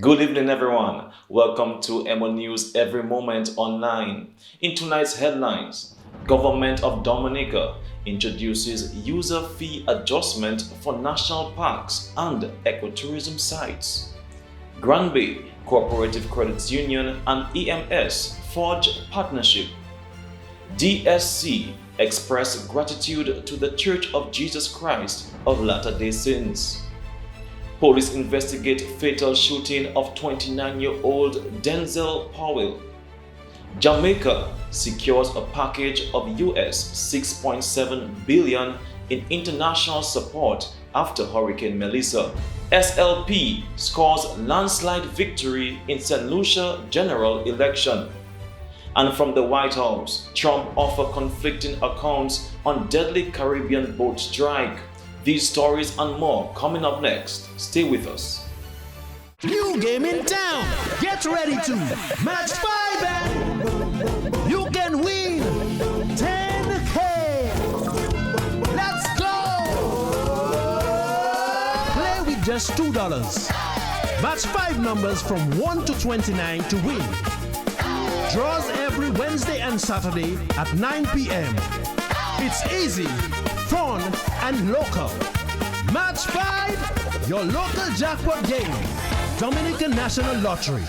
Good evening, everyone. Welcome to EmoNews Every Moment Online. In tonight's headlines, Government of Dominica introduces user fee adjustment for national parks and ecotourism sites. Granby Cooperative Credit Union and EMS forge partnership. DSC express gratitude to the Church of Jesus Christ of Latter-day Saints. Police investigate fatal shooting of 29-year-old Denzel Powell. Jamaica secures a package of US 6.7 billion in international support after Hurricane Melissa. SLP scores landslide victory in St. Lucia general election. And from the White House, Trump offers conflicting accounts on deadly Caribbean boat strike. These stories and more coming up next. Stay with us. New game in town. Get ready to match 5 and you can win 10K. Let's go. Play with just $2. Match 5 numbers from 1 to 29 to win. Draws every Wednesday and Saturday at 9 p.m. It's easy, fun, and local. Match 5, your local jackpot game. Dominican National Lottery.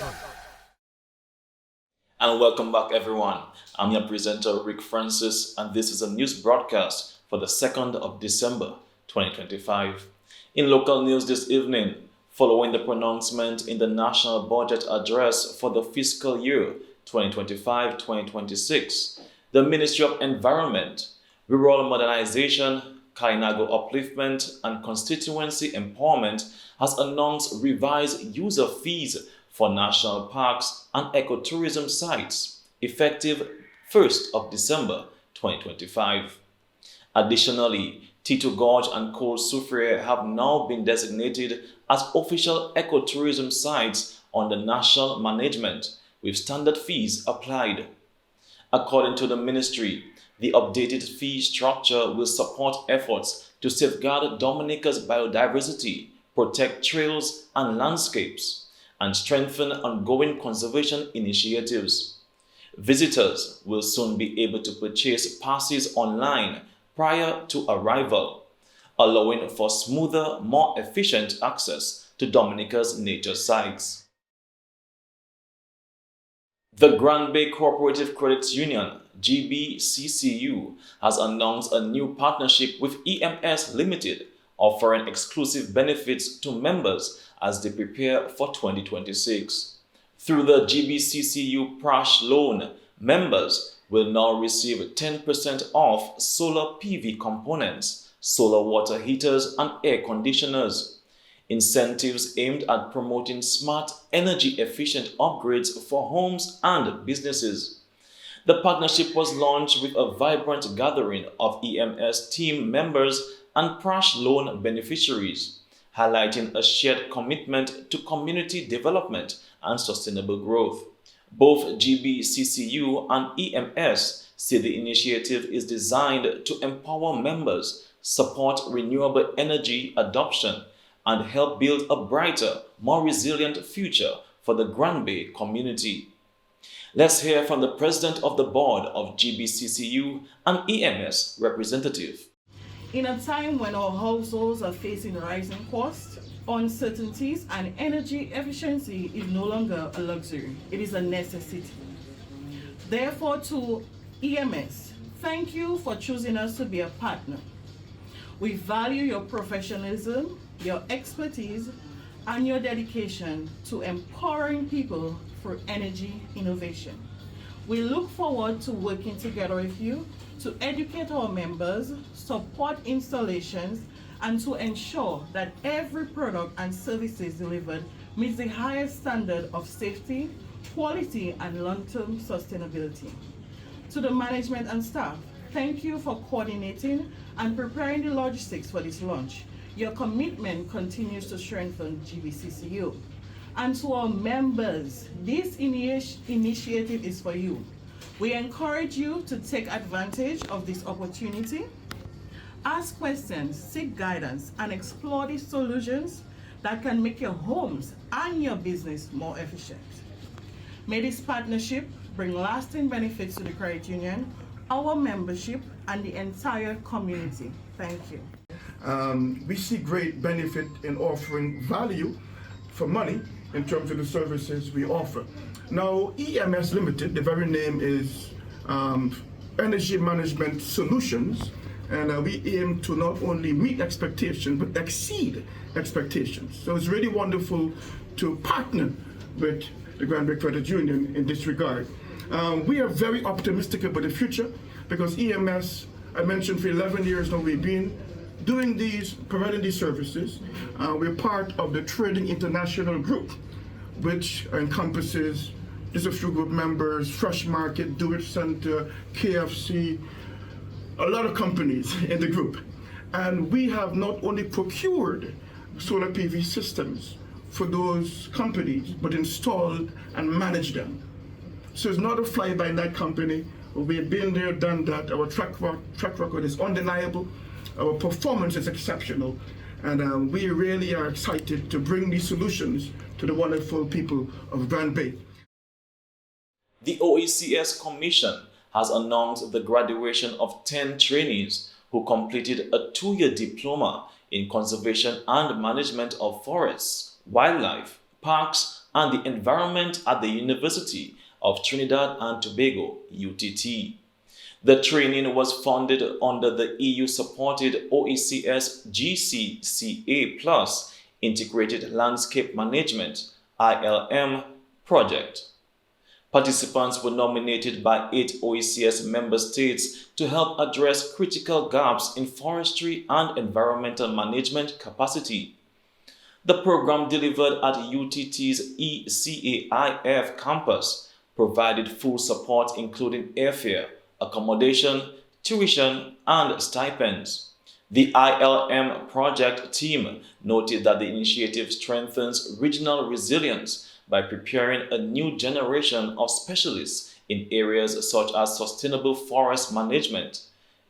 And welcome back, everyone. I'm your presenter, Rick Francis, and this is a news broadcast for the 2nd of December, 2025. In local news this evening, following the pronouncement in the National Budget Address for the fiscal year 2025-2026, the Ministry of Environment, Rural Modernization, Kainago Upliftment, and Constituency Empowerment has announced revised user fees for national parks and ecotourism sites, effective 1st of December 2025. Additionally, Tito Gorge and Col Soufriere have now been designated as official ecotourism sites under national management, with standard fees applied. According to the ministry, the updated fee structure will support efforts to safeguard Dominica's biodiversity, protect trails and landscapes, and strengthen ongoing conservation initiatives. Visitors will soon be able to purchase passes online prior to arrival, allowing for smoother, more efficient access to Dominica's nature sites. The Granby Cooperative Credit Union, GBCCU, has announced a new partnership with EMS Limited, offering exclusive benefits to members as they prepare for 2026. Through the GBCCU Prash loan, members will now receive 10% off solar PV components, solar water heaters, and air conditioners. Incentives aimed at promoting smart, energy-efficient upgrades for homes and businesses. The partnership was launched with a vibrant gathering of EMS team members and Prash loan beneficiaries, highlighting a shared commitment to community development and sustainable growth. Both GBCCU and EMS say the initiative is designed to empower members, support renewable energy adoption, and help build a brighter, more resilient future for the Granby community. Let's hear from the president of the board of GBCCU and EMS representative. In a time when our households are facing rising costs, uncertainties, and energy efficiency is no longer a luxury, it is a necessity. Therefore, to EMS, thank you for choosing us to be a partner. We value your professionalism, your expertise, and your dedication to empowering people through energy innovation. We look forward to working together with you to educate our members, support installations, and to ensure that every product and services delivered meets the highest standard of safety, quality, and long-term sustainability. To the management and staff, thank you for coordinating and preparing the logistics for this launch. Your commitment continues to strengthen GBCCU. And to our members, this initiative is for you. We encourage you to take advantage of this opportunity, ask questions, seek guidance, and explore these solutions that can make your homes and your business more efficient. May this partnership bring lasting benefits to the credit union, our membership, and the entire community. Thank you. We see great benefit in offering value for money in terms of the services we offer. Now, EMS Limited, the very name is Energy Management Solutions, and we aim to not only meet expectations but exceed expectations. So it's really wonderful to partner with the Grand Bay Credit Union in this regard. We are very optimistic about the future because EMS, I mentioned for 11 years now we've been doing providing these services. We're part of the Trading International Group, which encompasses just a few group members, Fresh Market, Do It Center, KFC, a lot of companies in the group. And we have not only procured solar PV systems for those companies, but installed and managed them. So it's not a fly-by-night company. We've been there, done that. Our track record is undeniable. Our performance is exceptional. And we really are excited to bring these solutions to the wonderful people of Grand Bay. The OECS Commission has announced the graduation of 10 trainees who completed a 2-year diploma in conservation and management of forests, wildlife, parks, and the environment at the University of Trinidad and Tobago, UTT. The training was funded under the EU-supported OECS GCCA Plus Integrated Landscape Management (ILM) project. Participants were nominated by 8 OECS member states to help address critical gaps in forestry and environmental management capacity. The program delivered at UTT's ECAIF campus provided full support including airfare, accommodation, tuition, and stipends. The ILM project team noted that the initiative strengthens regional resilience by preparing a new generation of specialists in areas such as sustainable forest management,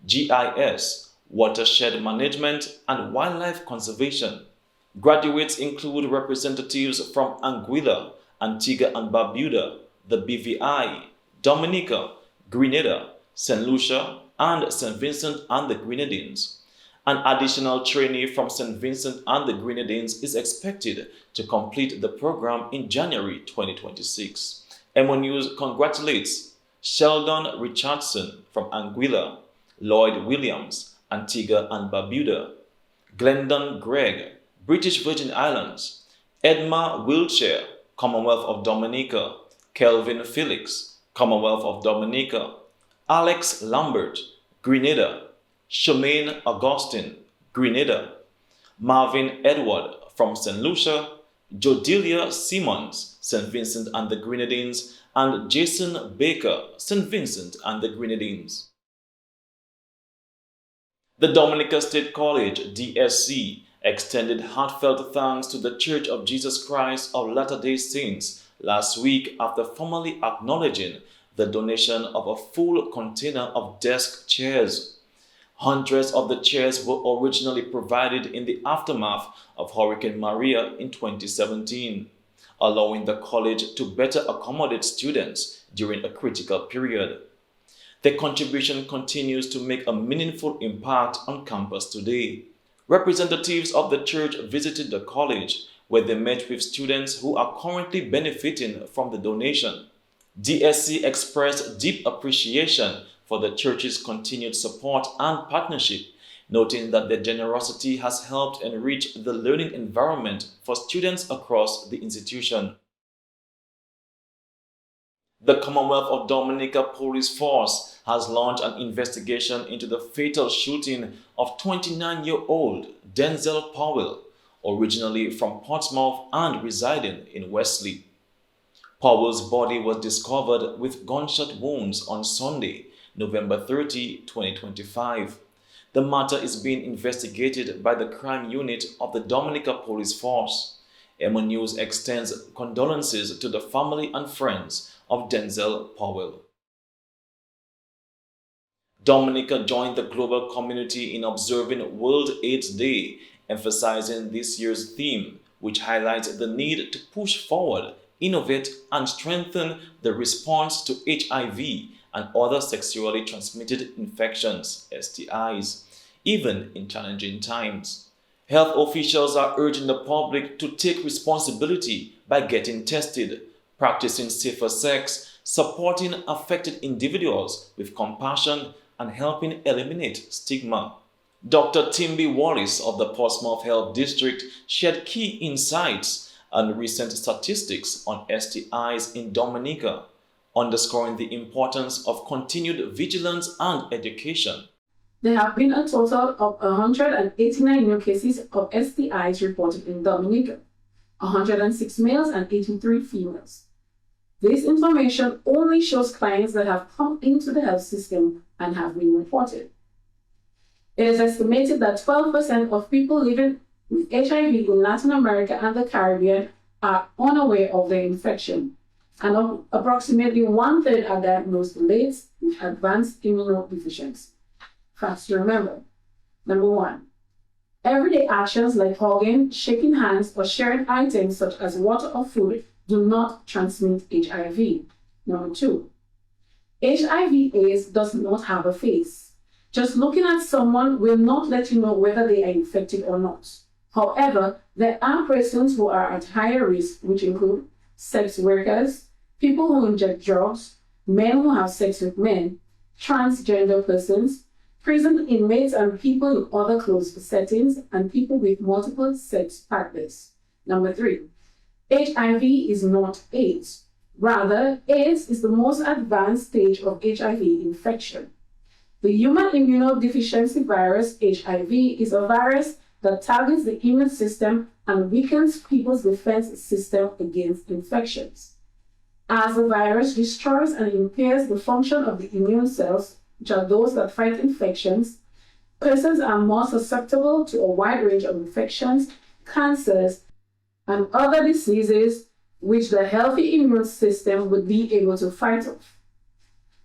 GIS, watershed management, and wildlife conservation. Graduates include representatives from Anguilla, Antigua and Barbuda, the BVI, Dominica, Grenada, St. Lucia, and St. Vincent and the Grenadines. An additional trainee from St. Vincent and the Grenadines is expected to complete the program in January 2026. EmoNews congratulates Sheldon Richardson from Anguilla, Lloyd Williams, Antigua and Barbuda, Glendon Gregg, British Virgin Islands, Edma Wiltshire, Commonwealth of Dominica, Kelvin Felix, Commonwealth of Dominica, Alex Lambert, Grenada, Shemaine Augustine, Grenada, Marvin Edward from St. Lucia, Jodelia Simmons, St. Vincent and the Grenadines, and Jason Baker, St. Vincent and the Grenadines. The Dominica State College, DSC, extended heartfelt thanks to the Church of Jesus Christ of Latter-day Saints last week after formally acknowledging the donation of a full container of desk chairs. Hundreds of the chairs were originally provided in the aftermath of Hurricane Maria in 2017, allowing the college to better accommodate students during a critical period. Their contribution continues to make a meaningful impact on campus today. Representatives of the church visited the college, where they met with students who are currently benefiting from the donation. DSC expressed deep appreciation for the church's continued support and partnership, noting that their generosity has helped enrich the learning environment for students across the institution. The Commonwealth of Dominica Police Force has launched an investigation into the fatal shooting of 29-year-old Denzel Powell, originally from Portsmouth and residing in Wesley. Powell's body was discovered with gunshot wounds on Sunday, November 30, 2025. The matter is being investigated by the crime unit of the Dominica Police Force. EmoNews extends condolences to the family and friends of Denzel Powell. Dominica joined the global community in observing World AIDS Day, emphasizing this year's theme, which highlights the need to push forward, innovate, and strengthen the response to HIV and other sexually transmitted infections, STIs, even in challenging times. Health officials are urging the public to take responsibility by getting tested, practicing safer sex, supporting affected individuals with compassion, and helping eliminate stigma. Dr. Timby Wallace of the Portsmouth Health District shared key insights and recent statistics on STIs in Dominica, underscoring the importance of continued vigilance and education. There have been a total of 189 new cases of STIs reported in Dominica, 106 males and 83 females. This information only shows clients that have come into the health system and have been reported. It is estimated that 12% of people living with HIV in Latin America and the Caribbean are unaware of their infection, and approximately 1/3 are diagnosed late with advanced immunodeficiency. Facts to remember. Number 1. Everyday actions like hugging, shaking hands, or sharing items such as water or food do not transmit HIV. Number 2. HIV/AIDS does not have a face. Just looking at someone will not let you know whether they are infected or not. However, there are persons who are at higher risk, which include sex workers, people who inject drugs, men who have sex with men, transgender persons, prison inmates and people in other closed settings, and people with multiple sex partners. Number 3. HIV is not AIDS. Rather, AIDS is the most advanced stage of HIV infection. The human immunodeficiency virus, HIV, is a virus that targets the immune system and weakens people's defense system against infections. As the virus destroys and impairs the function of the immune cells, which are those that fight infections, persons are more susceptible to a wide range of infections, cancers, and other diseases which the healthy immune system would be able to fight off.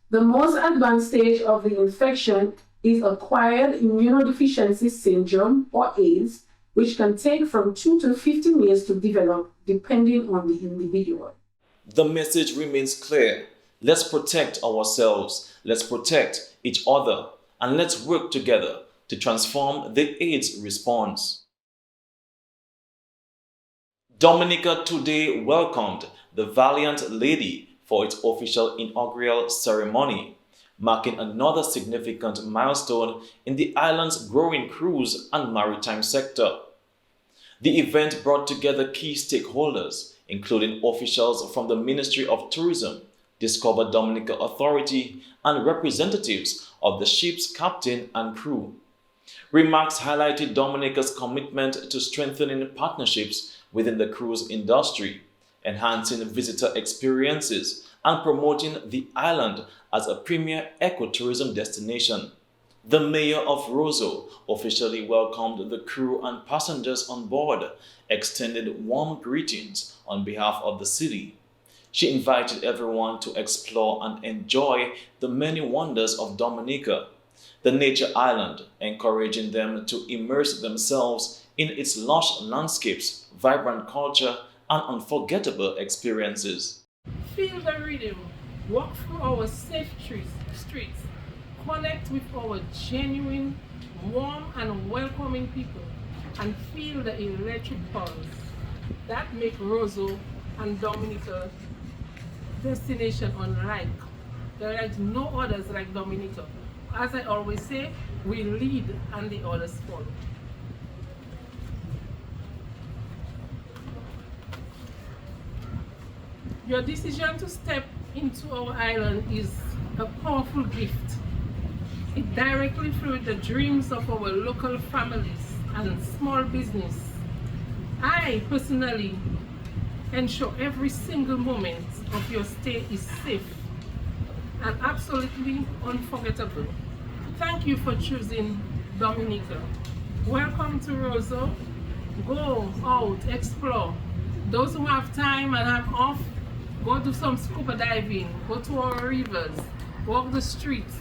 The most advanced stage of the infection is acquired immunodeficiency syndrome, or AIDS, which can take from 2 to 15 years to develop depending on the individual. The message remains clear. Let's protect ourselves, let's protect each other, and let's work together to transform the AIDS response. Dominica today welcomed the Valiant Lady for its official inaugural ceremony, marking another significant milestone in the island's growing cruise and maritime sector. The event brought together key stakeholders, including officials from the Ministry of Tourism, Discover Dominica Authority, and representatives of the ship's captain and crew. Remarks highlighted Dominica's commitment to strengthening partnerships within the cruise industry, enhancing visitor experiences, and promoting the island as a premier ecotourism destination. The mayor of Roseau officially welcomed the crew and passengers on board, extended warm greetings on behalf of the city. She invited everyone to explore and enjoy the many wonders of Dominica, the nature island, encouraging them to immerse themselves in its lush landscapes, vibrant culture, and unforgettable experiences. Feel the rhythm, walk through our safe streets, connect with our genuine, warm and welcoming people, and feel the electric pulse that make Roseau and Dominica destination unlike. There are no others like Dominica. As I always say, we lead and the others follow. Your decision to step into our island is a powerful gift. It directly fuels the dreams of our local families and small business. I personally ensure every single moment of your stay is safe and absolutely unforgettable. Thank you for choosing Dominica. Welcome to Roseau. Go out, explore. Those who have time and have off, go do some scuba diving, go to our rivers, walk the streets.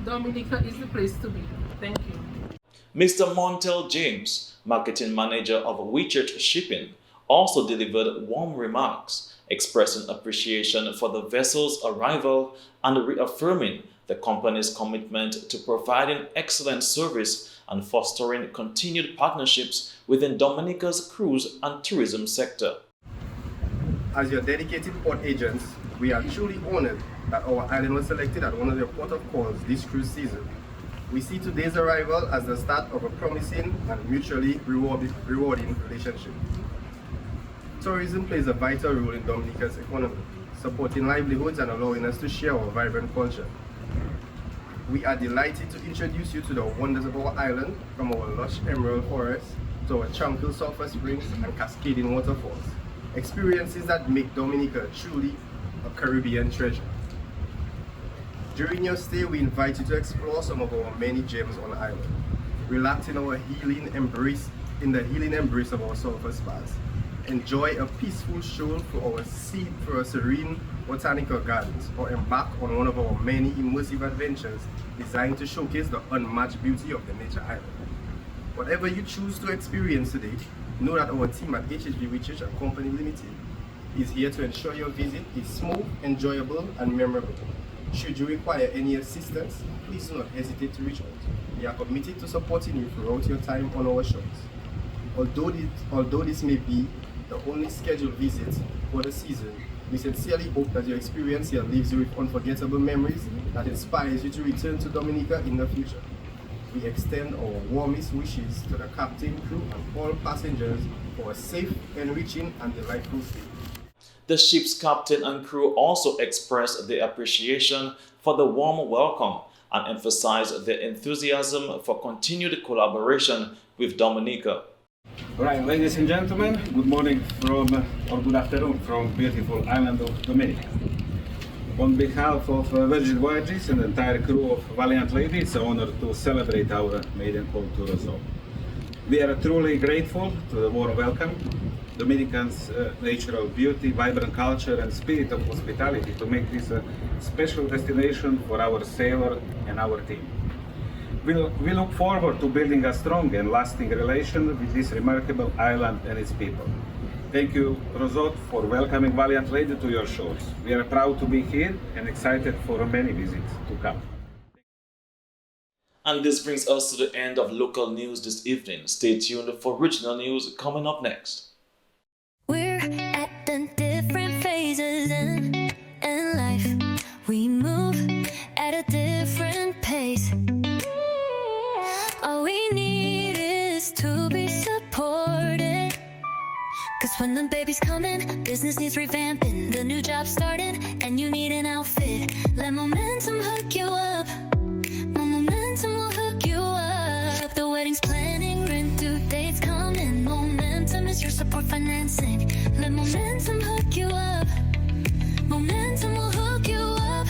Dominica is the place to be. Thank you. Mr. Montel James, marketing manager of WeChurch Shipping, also delivered warm remarks, expressing appreciation for the vessel's arrival and reaffirming the company's commitment to providing excellent service and fostering continued partnerships within Dominica's cruise and tourism sector. As your dedicated port agents, we are truly honored that our island was selected as one of the port of calls this cruise season. We see today's arrival as the start of a promising and mutually rewarding relationship. Tourism plays a vital role in Dominica's economy, supporting livelihoods and allowing us to share our vibrant culture. We are delighted to introduce you to the wonders of our island, from our lush emerald forests to our tranquil sulfur springs and cascading waterfalls, experiences that make Dominica truly a Caribbean treasure. During your stay, we invite you to explore some of our many gems on the island, relax in the healing embrace of our sulfur spas. Enjoy a peaceful stroll through our serene botanical gardens, or embark on one of our many immersive adventures designed to showcase the unmatched beauty of the nature island. Whatever you choose to experience today, know that our team at HHV WeChurch & Company Limited is here to ensure your visit is smooth, enjoyable, and memorable. Should you require any assistance, please do not hesitate to reach out. We are committed to supporting you throughout your time on our shores. Although this may be the only scheduled visit for the season, we sincerely hope that your experience here leaves you with unforgettable memories that inspires you to return to Dominica in the future. We extend our warmest wishes to the captain, crew, and all passengers for a safe, enriching, and delightful stay. The ship's captain and crew also expressed their appreciation for the warm welcome and emphasized their enthusiasm for continued collaboration with Dominica. Right, ladies and gentlemen, good morning or good afternoon from beautiful island of Dominica. On behalf of Virgin Voyages and the entire crew of Valiant Lady, it's an honor to celebrate our maiden call to Roseau. We are truly grateful to the warm welcome, Dominican's natural beauty, vibrant culture, and spirit of hospitality to make this a special destination for our sailor and our team. We look forward to building a strong and lasting relation with this remarkable island and its people. Thank you, Roseau, for welcoming Valiant Lady to your shores. We are proud to be here and excited for many visits to come. And this brings us to the end of local news this evening. Stay tuned for regional news coming up next. We're at the different phases in life. We move at a different pace. All we need is to be supported. Cause when the baby's coming, business needs revamping, the new job starting, and you need an outfit. Let momentum hook you up. Momentum will hook you up. The wedding's planning, rent due dates coming. Momentum is your support financing. Let momentum hook you up. Momentum will hook you up.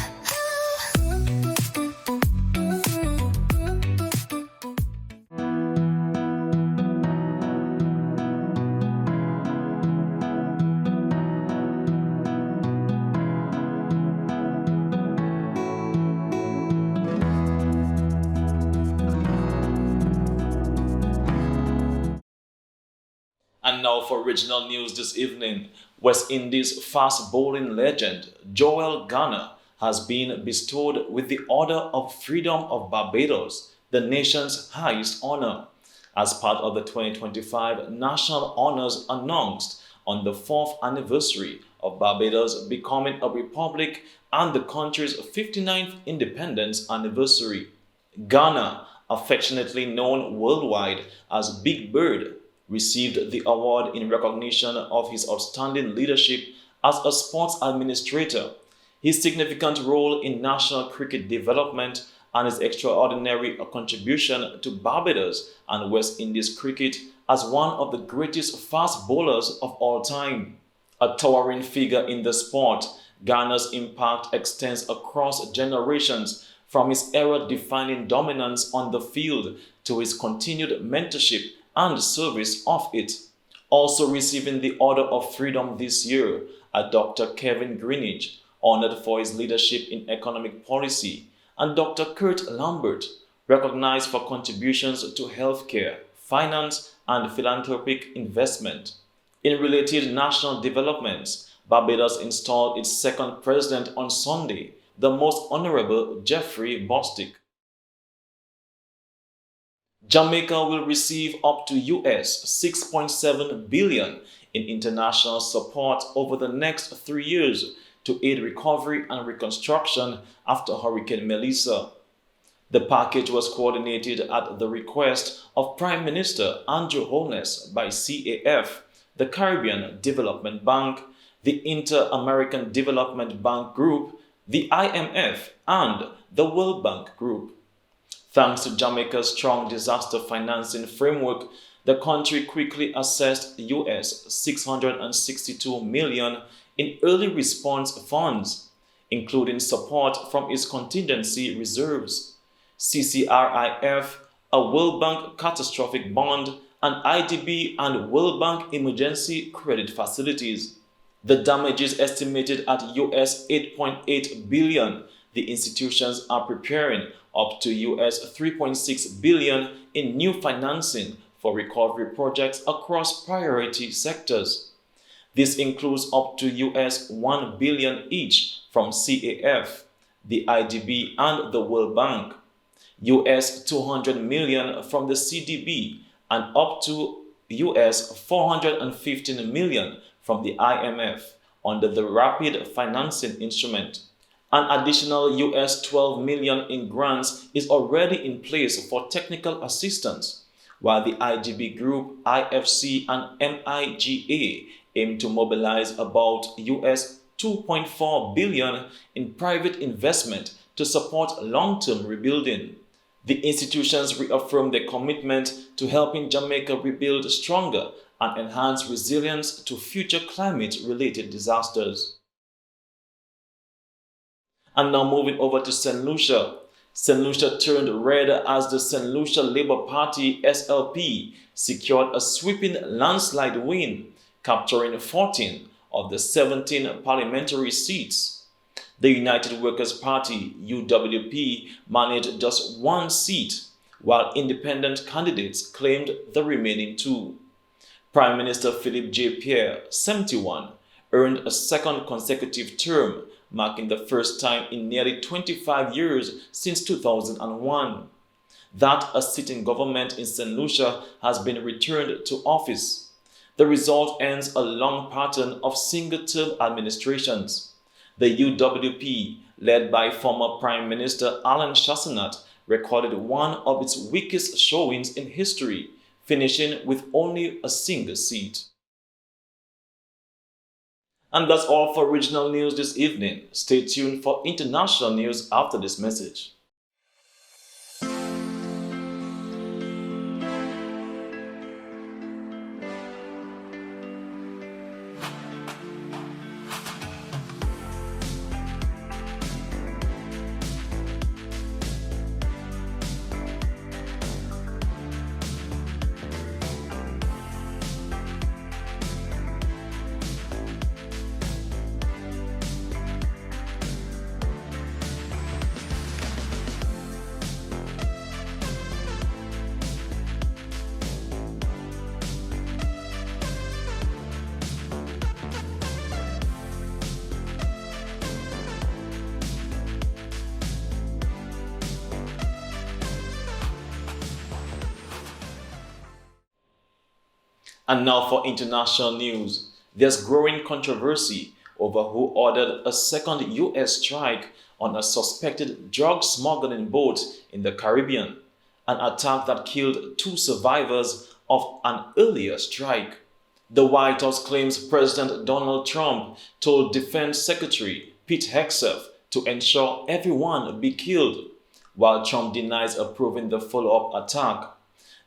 And now for regional news this evening. West Indies fast bowling legend Joel Garner has been bestowed with the Order of Freedom of Barbados, the nation's highest honor, as part of the 2025 national honors announced on the 4th anniversary of Barbados becoming a republic and the country's 59th independence anniversary. Garner, affectionately known worldwide as Big Bird, received the award in recognition of his outstanding leadership as a sports administrator, his significant role in national cricket development, and his extraordinary contribution to Barbados and West Indies cricket as one of the greatest fast bowlers of all time. A towering figure in the sport, Garner's impact extends across generations, from his era-defining dominance on the field to his continued mentorship and service of it. Also receiving the Order of Freedom this year are Dr. Kevin Greenidge, honored for his leadership in economic policy, and Dr. Kurt Lambert, recognized for contributions to healthcare, finance, and philanthropic investment. In related national developments, Barbados installed its second president on Sunday, the Most Honorable Jeffrey Bostic. Jamaica will receive up to US $6.7 billion in international support over the next 3 years to aid recovery and reconstruction after Hurricane Melissa. The package was coordinated at the request of Prime Minister Andrew Holness by CAF, the Caribbean Development Bank, the Inter-American Development Bank Group, the IMF, and the World Bank Group. Thanks to Jamaica's strong disaster financing framework, the country quickly assessed US $662 million in early response funds, including support from its contingency reserves, CCRIF, a World Bank catastrophic bond, and IDB and World Bank emergency credit facilities. The damage is estimated at US $8.8 billion. The institutions are preparing up to US $3.6 billion in new financing for recovery projects across priority sectors. This includes up to US $1 billion each from CAF, the IDB, and the World Bank, US $200 million from the CDB, and up to US $415 million from the IMF under the Rapid Financing Instrument. An additional US $12 million in grants is already in place for technical assistance, while the IDB Group, IFC, and MIGA aim to mobilize about US $2.4 billion in private investment to support long-term rebuilding. The institutions reaffirm their commitment to helping Jamaica rebuild stronger and enhance resilience to future climate-related disasters. And now moving over to St. Lucia. St. Lucia turned red as the St. Lucia Labour Party SLP secured a sweeping landslide win, capturing 14 of the 17 parliamentary seats. The United Workers' Party UWP managed just one seat, while independent candidates claimed the remaining 2. Prime Minister Philip J. Pierre, 71, earned a second consecutive term, marking the first time in nearly 25 years since 2001 that a sitting government in St. Lucia has been returned to office. The result ends a long pattern of single-term administrations. The UWP, led by former Prime Minister Alan Chassenat, recorded one of its weakest showings in history, finishing with only a single seat. And that's all for regional news this evening. Stay tuned for international news after this message. And now for international news. There's growing controversy over who ordered a second US strike on a suspected drug smuggling boat in the Caribbean, an attack that killed 2 survivors of an earlier strike. The White House claims President Donald Trump told Defense Secretary Pete Hegseth to ensure everyone be killed, while Trump denies approving the follow-up attack.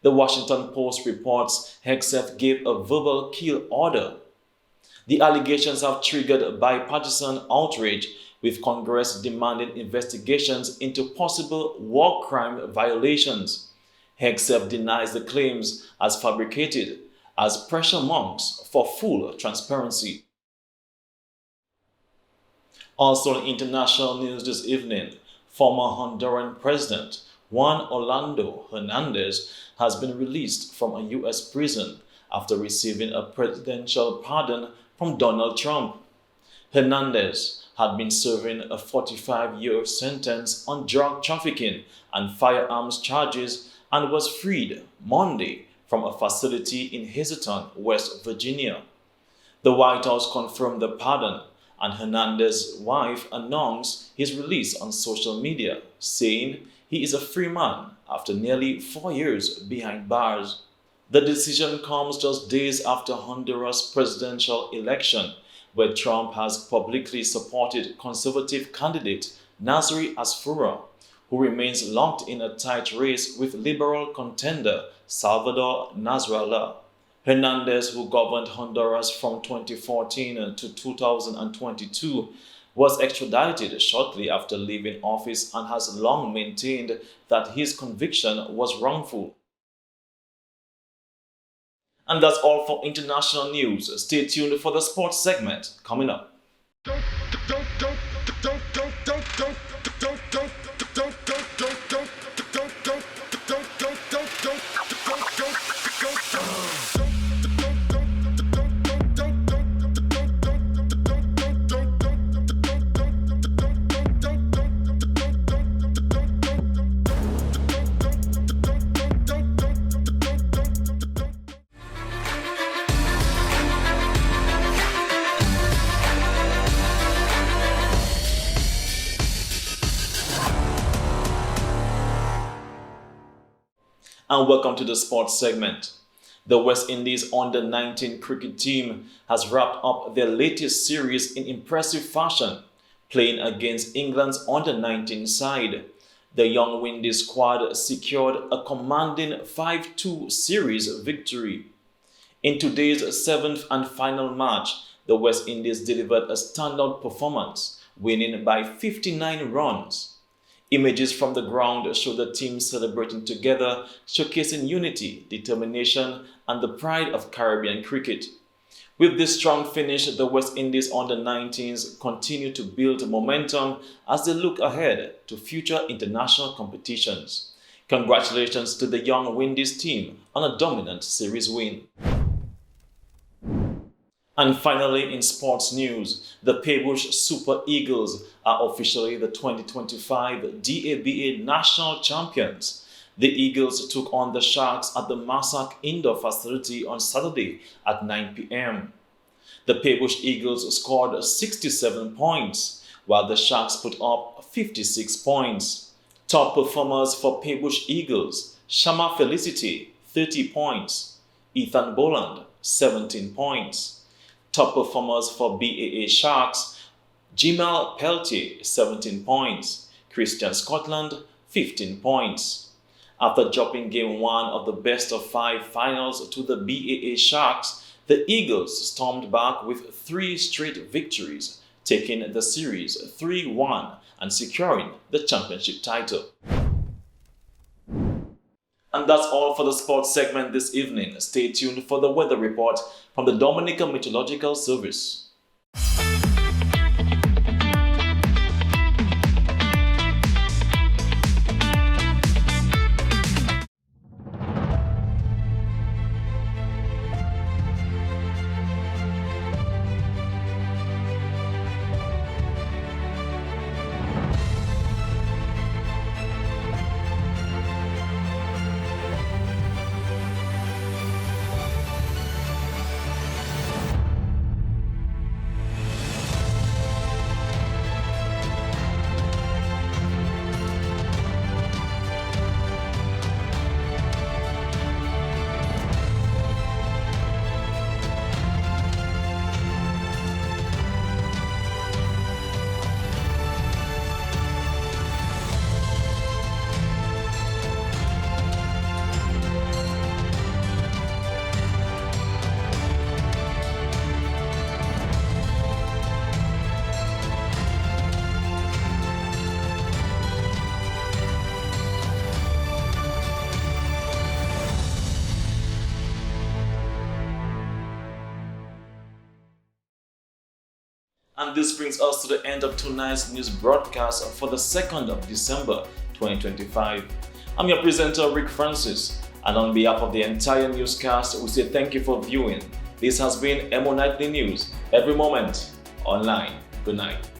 The Washington Post reports Hegseth gave a verbal kill order. The allegations have triggered bipartisan outrage, with Congress demanding investigations into possible war crime violations. Hegseth denies the claims as fabricated, as pressure mounts for full transparency. Also in international news this evening, former Honduran President Juan Orlando Hernandez has been released from a U.S. prison after receiving a presidential pardon from Donald Trump. Hernandez had been serving a 45-year sentence on drug trafficking and firearms charges and was freed Monday from a facility in Hazleton, West Virginia. The White House confirmed the pardon, and Hernandez's wife announced his release on social media, saying he is a free man after nearly 4 years behind bars. The decision comes just days after Honduras' presidential election, where Trump has publicly supported conservative candidate Nasri Asfura, who remains locked in a tight race with liberal contender Salvador Nasrallah. Hernandez, who governed Honduras from 2014 to 2022, was extradited shortly after leaving office and has long maintained that his conviction was wrongful. And that's all for international news. Stay tuned for the sports segment coming up. And welcome to the sports segment. The West Indies under-19 cricket team has wrapped up their latest series in impressive fashion, playing against England's under-19 side. The young Windy squad secured a commanding 5-2 series victory. In today's 7th and final match, the West Indies delivered a standout performance, winning by 59 runs. Images from the ground show the team celebrating together, showcasing unity, determination, and the pride of Caribbean cricket. With this strong finish, the West Indies under-19s continue to build momentum as they look ahead to future international competitions. Congratulations to the young Windies team on a dominant series win. And finally, in sports news, the Peebush Super Eagles are officially the 2025 DABA National Champions. The Eagles took on the Sharks at the Massac Indoor Facility on Saturday at 9 p.m. The Peebush Eagles scored 67 points, while the Sharks put up 56 points. Top performers for Peebush Eagles: Shama Felicity, 30 points. Ethan Boland, 17 points. Top performers for BAA Sharks: Jimal Peltier, 17 points. Christian Scotland, 15 points. After dropping Game 1 of the best-of-5 finals to the BAA Sharks, the Eagles stormed back with 3 straight victories, taking the series 3-1 and securing the championship title. And that's all for the sports segment this evening. Stay tuned for the weather report from the Dominica Meteorological Service. And this brings us to the end of tonight's news broadcast for the 2nd of December 2025. I'm your presenter, Rick Francis, and on behalf of the entire newscast, we say thank you for viewing. This has been EmoNightly News, every moment online. Good night.